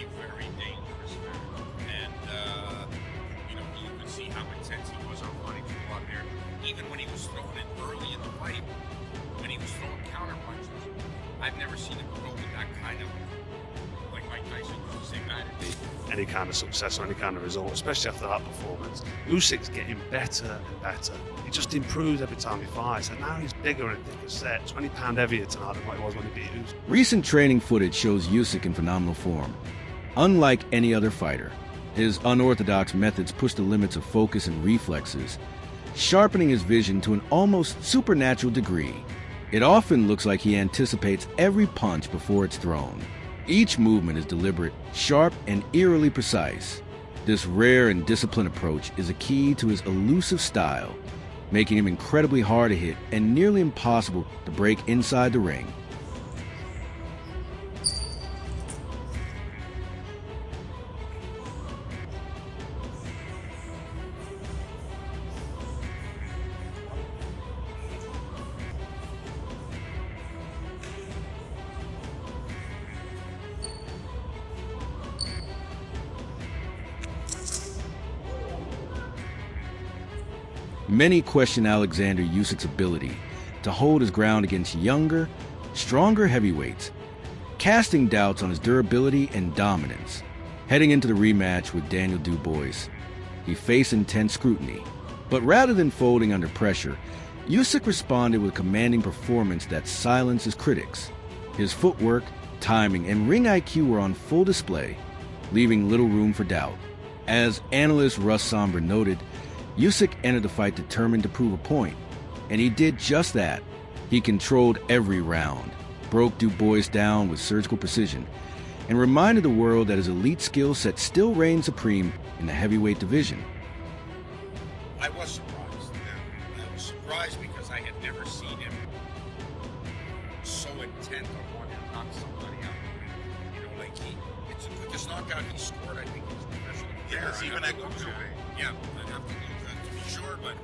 very, very dangerous man. And, you could see how intense he was on wanting to go out there. Even when he was throwing it early in the fight, when he was throwing counter punches, I've never seen him throw with that kind of, like Mike Tyson used to say, attitude. Any kind of success or any kind of result, especially after that performance. Usyk's getting better and better. He just improves every time he fights, and now he's bigger and thicker set, 20 pounds heavier tonight than what he was when he beat Usyk. Recent training footage shows Usyk in phenomenal form. Unlike any other fighter, his unorthodox methods push the limits of focus and reflexes, sharpening his vision to an almost supernatural degree. It often looks like he anticipates every punch before it's thrown. Each movement is deliberate, sharp, and eerily precise. This rare and disciplined approach is a key to his elusive style, making him incredibly hard to hit and nearly impossible to break inside the ring. Many question Oleksandr Usyk's ability to hold his ground against younger, stronger heavyweights, casting doubts on his durability and dominance. Heading into the rematch with Daniel Dubois, he faced intense scrutiny. But rather than folding under pressure, Usyk responded with a commanding performance that silenced his critics. His footwork, timing, and ring IQ were on full display, leaving little room for doubt. As analyst Russ Somber noted, Usyk entered the fight determined to prove a point, and he did just that. He controlled every round, broke Dubois down with surgical precision, and reminded the world that his elite skill set still reigns supreme in the heavyweight division. I was surprised. I was surprised because I had never seen him so intent on wanting to knock somebody out. It's the quickest knockout he scored, I think, in his professional career. Yes, even at cruiserweight. Yeah, I'd have to look that to be sure, but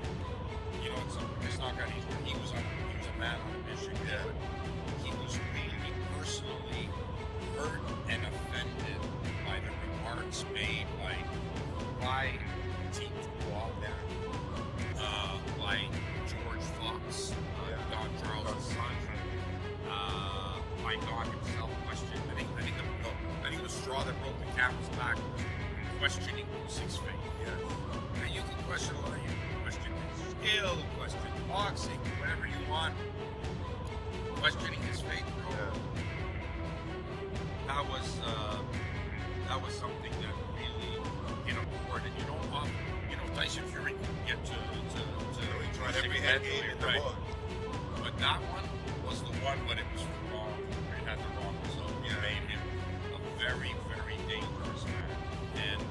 it's the quickest knockout he scored. He was a man on a mission. Yeah. He was really personally hurt and offended by the remarks made by Team Walden, by George Fox, Don Charles' son, by Don himself questioned. I think the straw that broke the camel's back was questioning Usyk's faith. Yes. Now you can question a lot. You can question his skill, question boxing, whatever you want. Questioning his faith, bro. Yeah. That was something that really hit a chord. And Tyson Fury can get to He tried every head game in the book. But that one was the one when it was wrong. It had the wrong result. It made him a very, very dangerous man. And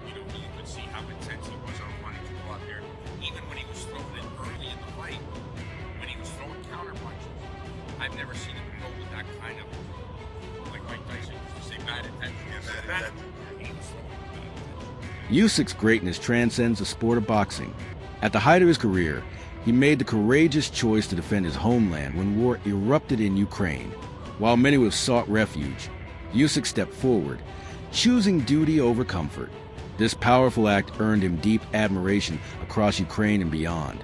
you could see how intense he was on wanting to go out there. Even when he was throwing it early in the fight, when he was throwing counter punches, I've never seen him throw with that kind of, like Mike Tyson used to say, bad intention. Yeah, bad intention. He was throwing with bad intention. Usyk's greatness transcends the sport of boxing. At the height of his career, he made the courageous choice to defend his homeland when war erupted in Ukraine. While many would have sought refuge, Usyk stepped forward, choosing duty over comfort. This powerful act earned him deep admiration across Ukraine and beyond,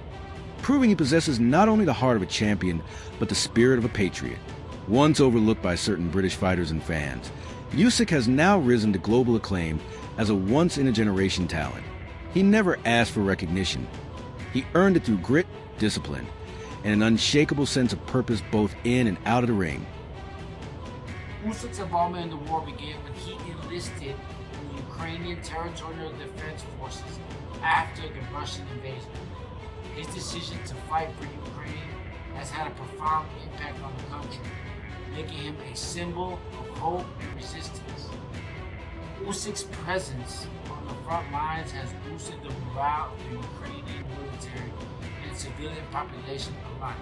proving he possesses not only the heart of a champion, but the spirit of a patriot. Once overlooked by certain British fighters and fans, Usyk has now risen to global acclaim as a once-in-a-generation talent. He never asked for recognition. He earned it through grit, discipline, and an unshakable sense of purpose both in and out of the ring. Usyk's involvement in the war began when he enlisted in the Ukrainian Territorial Defense Forces after the Russian invasion. His decision to fight for Ukraine has had a profound impact on the country, making him a symbol of hope and resistance. Usyk's presence on the front lines has boosted the morale of the Ukrainian military and civilian population alike.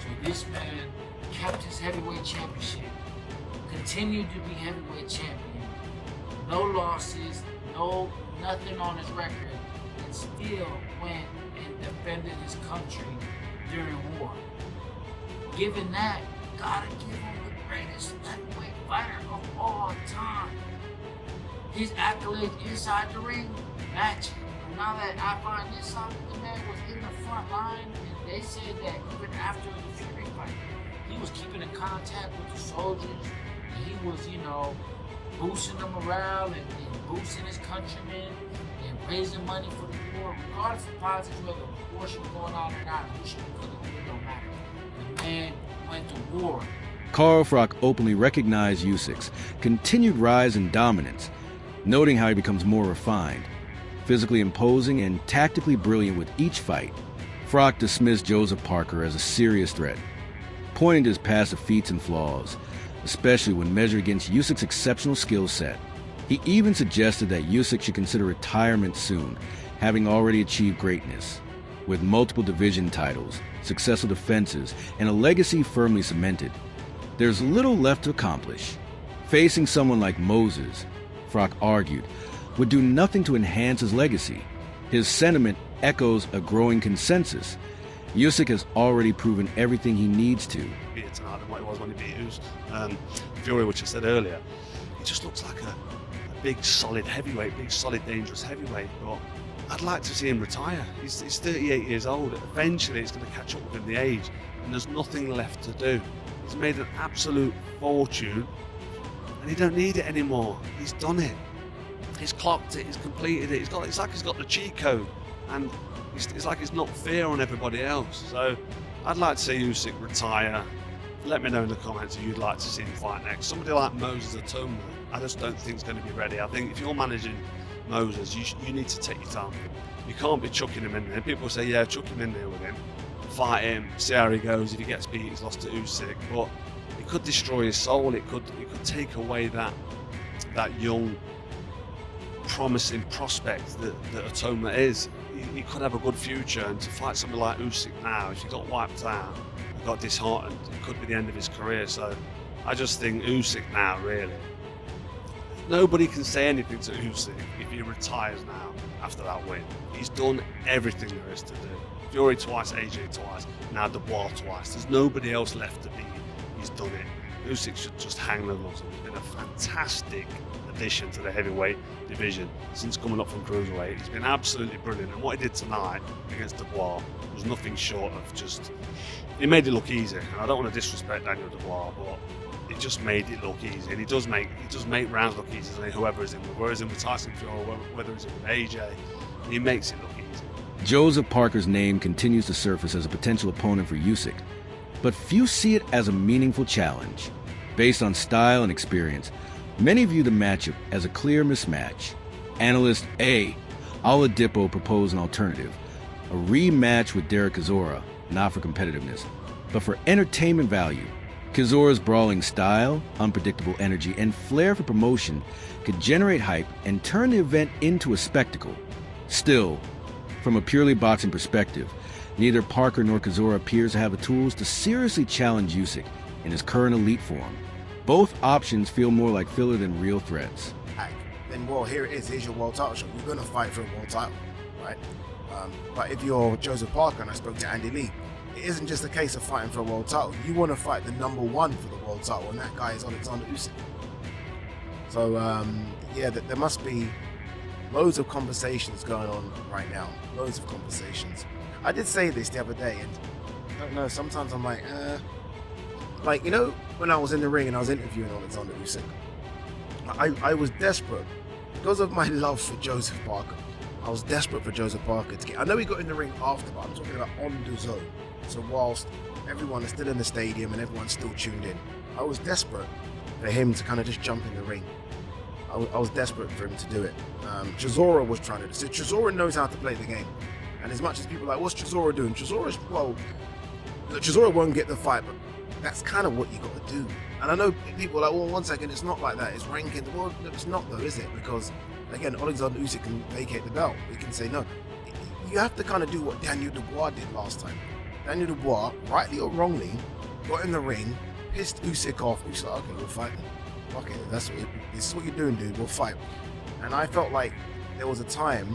So this man kept his heavyweight championship, continued to be heavyweight champion, no losses, nothing on his record, and still went and defended his country during war. Given that, gotta give him the greatest heavyweight fighter of all time. His accolades inside the ring match. But now that I find this out, the man was in the front line, and they said that even after the Fury fight, he was keeping in contact with the soldiers, and he was, boosting the morale and boosting his countrymen and raising money for the war, regardless of politics, whether the war should be going on or not, who should be cooking, it don't matter. The man went to war. Carl Froch openly recognized Usyk's continued rise in dominance, noting how he becomes more refined, physically imposing and tactically brilliant with each fight. Froch dismissed Joseph Parker as a serious threat, pointing to his past defeats and flaws, especially when measured against Usyk's exceptional skill set. He even suggested that Usyk should consider retirement soon, having already achieved greatness. With multiple division titles, successful defenses, and a legacy firmly cemented, there's little left to accomplish. Facing someone like Moses, Froch argued, would do nothing to enhance his legacy. His sentiment echoes a growing consensus. Usyk has already proven everything he needs to. Better tonight than what he was when he beat Fury, which I said earlier. He just looks like a big, solid heavyweight, big, solid, dangerous heavyweight. But I'd like to see him retire. He's 38 years old. Eventually, it's going to catch up with him, the age, and there's nothing left to do. He's made an absolute fortune, and he don't need it anymore. He's done it. He's clocked it. He's completed it. It's like he's got the cheat code, and it's like he's not fair on everybody else. So I'd like to see Usyk retire. Let me know in the comments who you'd like to see him fight next. Somebody like Moses Atomo, I just don't think is going to be ready. I think if you're managing Moses, you need to take your time. You can't be chucking him in there. People say, yeah, chuck him in there with him, fight him, see how he goes. If he gets beat, he's lost to Usyk. But it could destroy his soul. It could take away that young, promising prospect that Atomo is. He could have a good future, and to fight somebody like Usyk now, if he got wiped out, got disheartened, it could be the end of his career. So I just think Usyk now, really, nobody can say anything to Usyk if he retires now after that win. He's done everything there is to do. Fury twice, AJ twice, now Dubois twice. There's nobody else left to beat. He's done it. Usyk should just hang the gloves on. He's been a fantastic addition to the heavyweight division since coming up from cruiserweight. He's been absolutely brilliant, and what he did tonight against Dubois was nothing short of just, he made it look easy. And I don't want to disrespect Daniel Dubois, but it just made it look easy, and he does make rounds look easy, doesn't he? Whoever is in with, whether he's in with Tyson Fury, whether he's in with AJ, he makes it look easy. Joseph Parker's name continues to surface as a potential opponent for Usyk, but few see it as a meaningful challenge. Based on style and experience, many view the matchup as a clear mismatch. Analyst A. Oladipo proposed an alternative, a rematch with Derek Chisora, not for competitiveness, but for entertainment value. Chisora's brawling style, unpredictable energy, and flair for promotion could generate hype and turn the event into a spectacle. Still, from a purely boxing perspective, neither Parker nor Chisora appears to have the tools to seriously challenge Usyk in his current elite form. Both options feel more like filler than real threats. Then, well, here it is. Here's your world title shot. You're going to fight for a world title, right? But if you're Joseph Parker, and I spoke to Andy Lee, it isn't just a case of fighting for a world title. You want to fight the number one for the world title, and that guy is Oleksandr Usyk. So, yeah, there must be loads of conversations going on right now. Loads of conversations. I did say this the other day, and I don't know, sometimes I'm like, when I was in the ring and I was interviewing Oleksandr Usyk, I was desperate because of my love for Joseph Parker. I was desperate for Joseph Parker to get. I know he got in the ring after, but I'm talking about on the zone. So whilst everyone is still in the stadium and everyone's still tuned in, I was desperate for him to kind of just jump in the ring. I was desperate for him to do it. Chisora was trying to do it. So Chisora knows how to play the game. And as much as people are like, what's Chisora doing? Chisora won't get the fight, but that's kind of what you got to do. And I know people are like, well, 1 second, it's not like that. It's ranking. Well, it's not though, is it? Because, again, Oleksandr Usyk can vacate the belt. He can say no. You have to kind of do what Daniel Dubois did last time. Daniel Dubois, rightly or wrongly, got in the ring, pissed Usyk off. Usyk's like, okay, we'll fight then. Okay, this is what you're doing, dude. We'll fight. And I felt like there was a time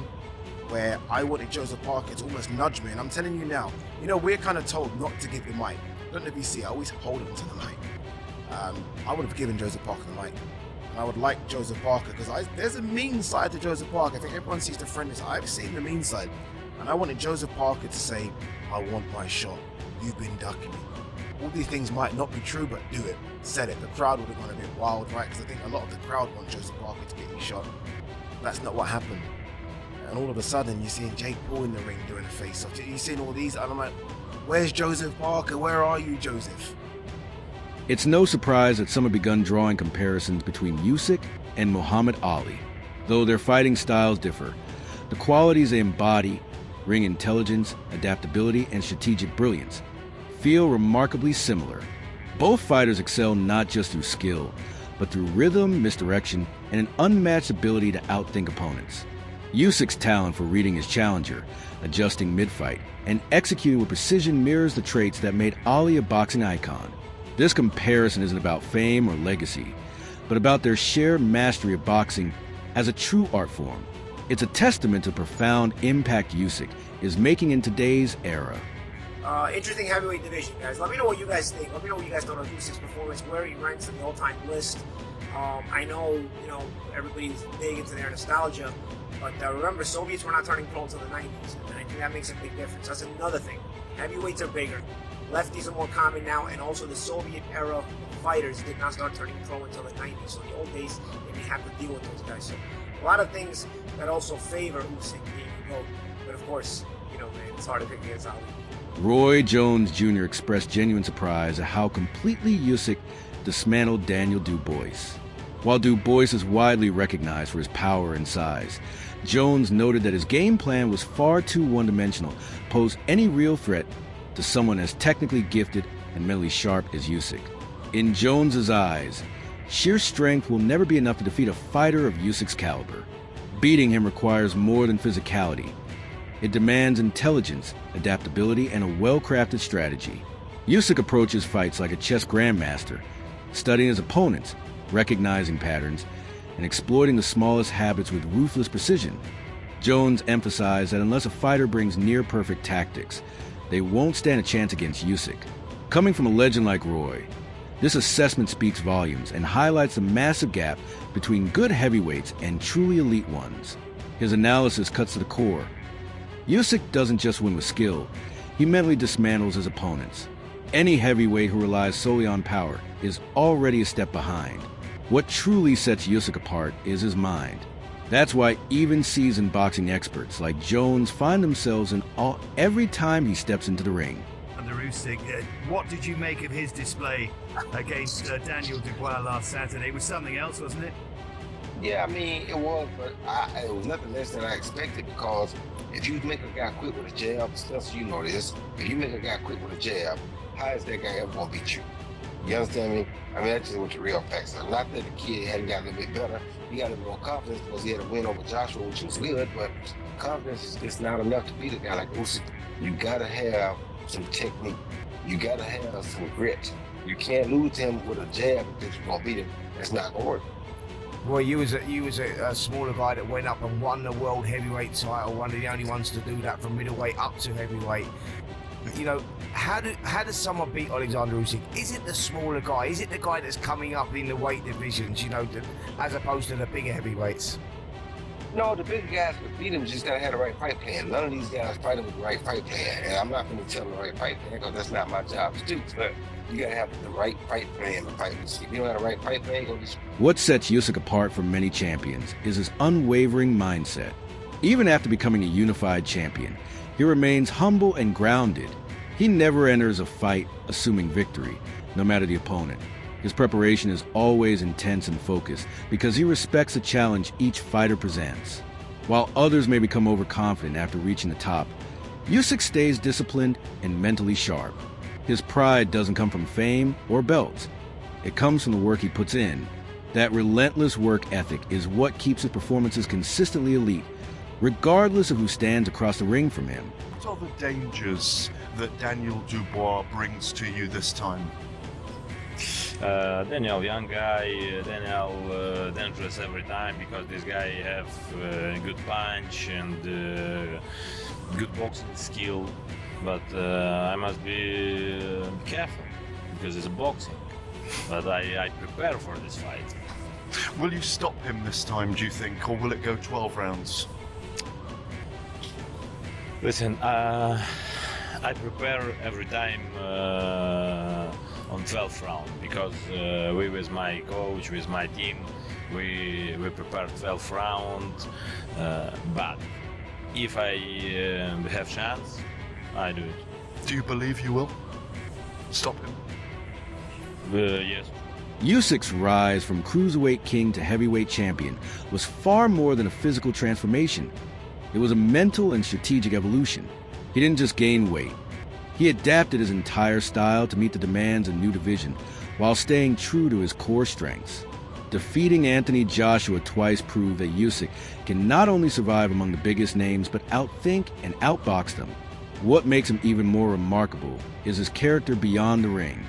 where I wanted Joseph Parker to almost nudge me. And I'm telling you now, we're kind of told not to give the mic. I don't know if you see, I always hold on to the mic. I would have given Joseph Parker the mic. And I would like Joseph Parker, because there's a mean side to Joseph Parker. I think everyone sees the friendly side. I've seen the mean side. And I wanted Joseph Parker to say, I want my shot. You've been ducking me. All these things might not be true, but do it. Said it. The crowd would have gone a bit wild, right? Because I think a lot of the crowd want Joseph Parker to get his shot. That's not what happened. And all of a sudden, you're seeing Jake Paul in the ring doing a face-off. You're seeing all these, and I'm like, where's Joseph Parker? Where are you, Joseph? It's no surprise that some have begun drawing comparisons between Usyk and Muhammad Ali. Though their fighting styles differ, the qualities they embody, ring intelligence, adaptability, and strategic brilliance, feel remarkably similar. Both fighters excel not just through skill, but through rhythm, misdirection, and an unmatched ability to outthink opponents. Usyk's talent for reading his challenger, adjusting mid-fight, and executing with precision mirrors the traits that made Ali a boxing icon. This comparison isn't about fame or legacy, but about their shared mastery of boxing as a true art form. It's a testament to the profound impact Usyk is making in today's era. Interesting heavyweight division, guys. Let me know what you guys think. Let me know what you guys thought of Usyk's performance, where he ranks in the all-time list. I know, everybody's big into their nostalgia, but remember, Soviets were not turning pro until the 90s, and I think that makes a big difference. That's another thing. Heavyweights are bigger. Lefties are more common now, and also the Soviet era fighters did not start turning pro until the 90s. So in the old days, they didn't have to deal with those guys. So a lot of things that also favor Usyk being the GOAT. But of course, man, it's hard to pick against Ali. Roy Jones Jr. expressed genuine surprise at how completely Usyk dismantled Daniel Dubois. While Dubois is widely recognized for his power and size, Jones noted that his game plan was far too one-dimensional, posed any real threat to someone as technically gifted and mentally sharp as Usyk. In Jones's eyes, sheer strength will never be enough to defeat a fighter of Usyk's caliber. Beating him requires more than physicality. It demands intelligence, adaptability, and a well-crafted strategy. Usyk approaches fights like a chess grandmaster, studying his opponents, recognizing patterns, and exploiting the smallest habits with ruthless precision. Jones emphasized that unless a fighter brings near-perfect tactics, they won't stand a chance against Usyk. Coming from a legend like Roy, this assessment speaks volumes and highlights the massive gap between good heavyweights and truly elite ones. His analysis cuts to the core. Usyk doesn't just win with skill, he mentally dismantles his opponents. Any heavyweight who relies solely on power is already a step behind. What truly sets Usyk apart is his mind. That's why even seasoned boxing experts like Jones find themselves in awe every time he steps into the ring. Under Usyk, what did you make of his display against Daniel Dubois last Saturday? It was something else, wasn't it? Yeah, I mean, it was, but it was nothing less than I expected, because if you make a guy quit with a jab, Spencer, you know this, if you make a guy quit with a jab, how is that guy ever going to beat you? You understand me? I mean, that's just what the real facts are. Not that the kid hadn't got a little bit better. He got a little more confidence because he had a win over Joshua, which was good, but confidence is just not enough to beat a guy like Usyk. You got to have some technique. You got to have some grit. You can't lose him with a jab and think you're going to beat him. That's not going to work. Well, you was a smaller guy that went up and won the world heavyweight title, one of the only ones to do that from middleweight up to heavyweight. How does someone beat Oleksandr Usyk? Is it the smaller guy? Is it the guy that's coming up in the weight divisions, as opposed to the bigger heavyweights? No, the bigger guys could beat him, just got to have the right fight plan. None of these guys fight him with the right fight plan, and I'm not going to tell them the right fight plan because that's not my job to do. But you got to have the right fight plan to fight Usyk. If you don't have the right fight plan, you're going to be... What sets Usyk apart from many champions is his unwavering mindset. Even after becoming a unified champion, he remains humble and grounded. He never enters a fight assuming victory, no matter the opponent. His preparation is always intense and focused because he respects the challenge each fighter presents. While others may become overconfident after reaching the top, Usyk stays disciplined and mentally sharp. His pride doesn't come from fame or belts. It comes from the work he puts in. That relentless work ethic is what keeps his performances consistently elite, regardless of who stands across the ring from him. What are the dangers that Daniel Dubois brings to you this time? Daniel, young guy, Daniel dangerous every time because this guy have good punch and good boxing skill, but I must be careful because it's boxing. but I prepare for this fight. Will you stop him this time, do you think, or will it go 12 rounds? Listen, I prepare every time on 12th round because we with my coach, with my team, we prepare 12th round. But if I have chance, I do it. Do you believe you will stop him? Yes. Usyk's rise from cruiserweight king to heavyweight champion was far more than a physical transformation. It was a mental and strategic evolution. He didn't just gain weight. He adapted his entire style to meet the demands of new division while staying true to his core strengths. Defeating Anthony Joshua twice proved that Usyk can not only survive among the biggest names but outthink and outbox them. What makes him even more remarkable is his character beyond the ring.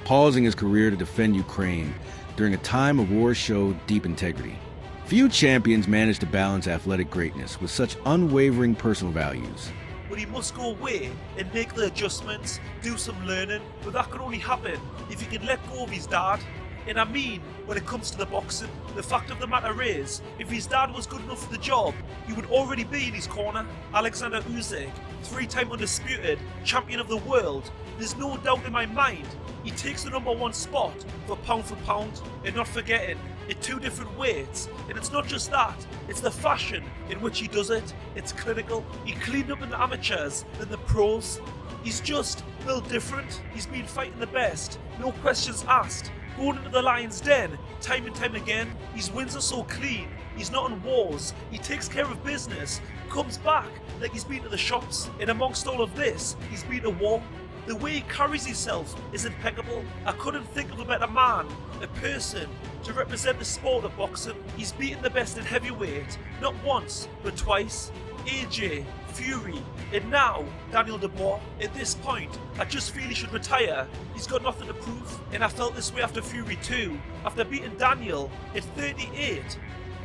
Pausing his career to defend Ukraine during a time of war showed deep integrity. Few champions manage to balance athletic greatness with such unwavering personal values. But he must go away and make the adjustments, do some learning, but that can only happen if he can let go of his dad. And I mean, when it comes to the boxing, the fact of the matter is, if his dad was good enough for the job, he would already be in his corner. Oleksandr Usyk, 3-time undisputed champion of the world, there's no doubt in my mind he takes the #1 spot for pound, and not forgetting, at 2 different weights. And it's not just that, it's the fashion in which he does it. It's clinical. He cleaned up in the amateurs and the pros. He's just built different. He's been fighting the best, no questions asked. Going into the lion's den time and time again. His wins are so clean. He's not in wars. He takes care of business. Comes back like he's been to the shops. And amongst all of this, he's been to war. The way he carries himself is impeccable. I couldn't think of a better man, a person, to represent the sport of boxing. He's beaten the best in heavyweight, not once, but twice. AJ, Fury, and now Daniel Dubois. At this point, I just feel he should retire. He's got nothing to prove, and I felt this way after Fury too. After beating Daniel at 38,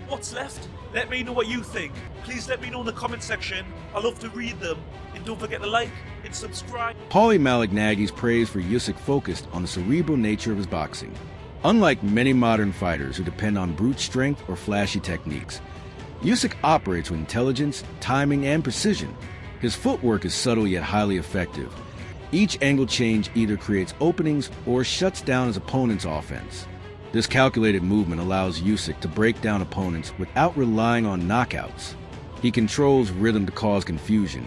what's left? Let me know what you think. Please let me know in the comment section. I love to read them. And don't forget to like and subscribe. Paulie Malignaggi's praise for Usyk focused on the cerebral nature of his boxing. Unlike many modern fighters who depend on brute strength or flashy techniques, Usyk operates with intelligence, timing, and precision. His footwork is subtle yet highly effective. Each angle change either creates openings or shuts down his opponent's offense. This calculated movement allows Usyk to break down opponents without relying on knockouts. He controls rhythm to cause confusion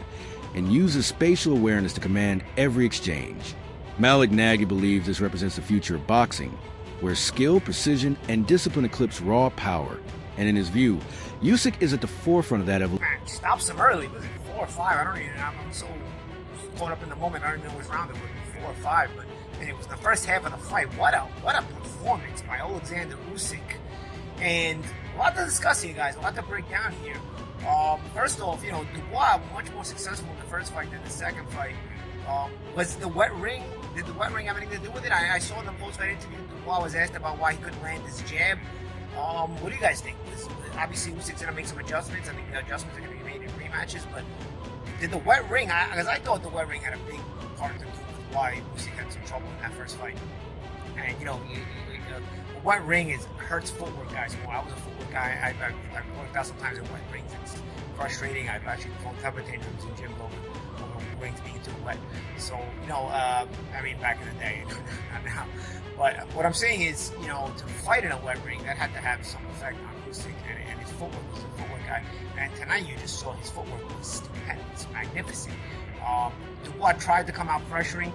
and uses spatial awareness to command every exchange. Malignaggi believes this represents the future of boxing, where skill, precision, and discipline eclipse raw power. And in his view, Usyk is at the forefront of that evolution. Man, stops him early. Was it 4 or 5? I don't even. I'm so caught up in the moment. I don't even know which round it was, 4 or 5. But and it was the first half of the fight. What a performance by Oleksandr Usyk. And a lot to discuss here, guys. A lot to break down here. First off, Dubois much more successful in the first fight than the second fight. Was the wet ring? Did the wet ring have anything to do with it? I saw in the post-fight interview, Dubois was asked about why he couldn't land his jab. What do you guys think? Obviously, Usyk's going to make some adjustments. I think the adjustments are going to be made in rematches. But did the wet ring? Because I thought the wet ring had a big part to do with why Usyk had some trouble in that first fight. And the wet ring hurts footwork guys more. I was a footwork guy. I've worked out sometimes in wet rings. It's frustrating. I've actually thrown temper tantrums in gyms over rings being too wet. So back in the day, not now. But what I'm saying is, to fight in a wet ring, that had to have some effect on Usyk, and his footwork was a footwork guy. And tonight you just saw his footwork was stupendous, magnificent. Dubois tried to come out pressuring,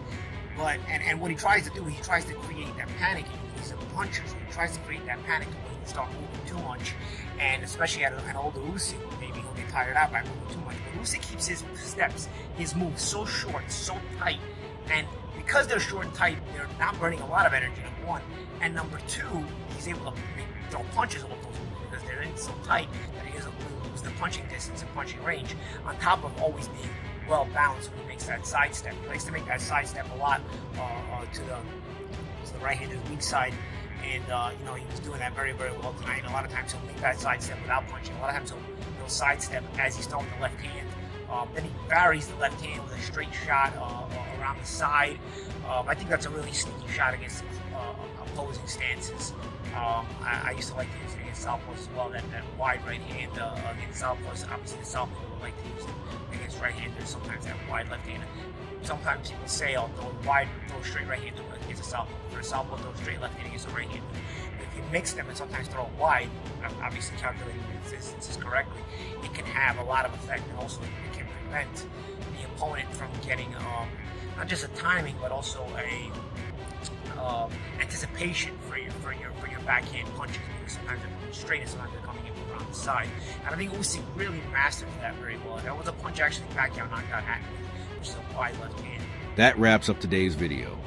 but and what he tries to do, he tries to create that panic. He's a puncher, so he tries to create that panic to where he can start moving too much. And especially at an older Usyk, maybe he'll get tired out by moving too much. But Usyk keeps his steps, his moves so short, so tight, and because they're short and tight, they're not burning a lot of energy, number one. And number two, he's able to throw punches off those moves because they're in so tight that he doesn't lose the punching distance and punching range, on top of always being well balanced when he makes that sidestep. He likes to make that sidestep a lot to the right-handed weak side. And, he was doing that very, very well tonight. A lot of times he'll make that sidestep without punching. A lot of times he'll sidestep as he's throwing the left hand Then he varies the left hand with a straight shot around the side. I think that's a really sneaky shot against opposing stances. I used to like to use it against southpaws as well. That wide right hand against southpaws. Obviously, the southpaw would like to use it against right-handers. Sometimes that wide left hand. Sometimes people say, "Oh, throw straight right hand against a southpaw." For a southpaw, throw straight left hand against a right hand. If you mix them and sometimes throw it wide, obviously calculating the distances correctly, it can have a lot of effect, and also it can prevent the opponent from getting not just a timing, but also a anticipation for your backhand punches. Because sometimes they're coming straight and sometimes they're coming in around the side. And I think Usyk really mastered that very well. That was a punch actually Pacquiao knocked out Hackman, which is a wide left hand. That wraps up today's video.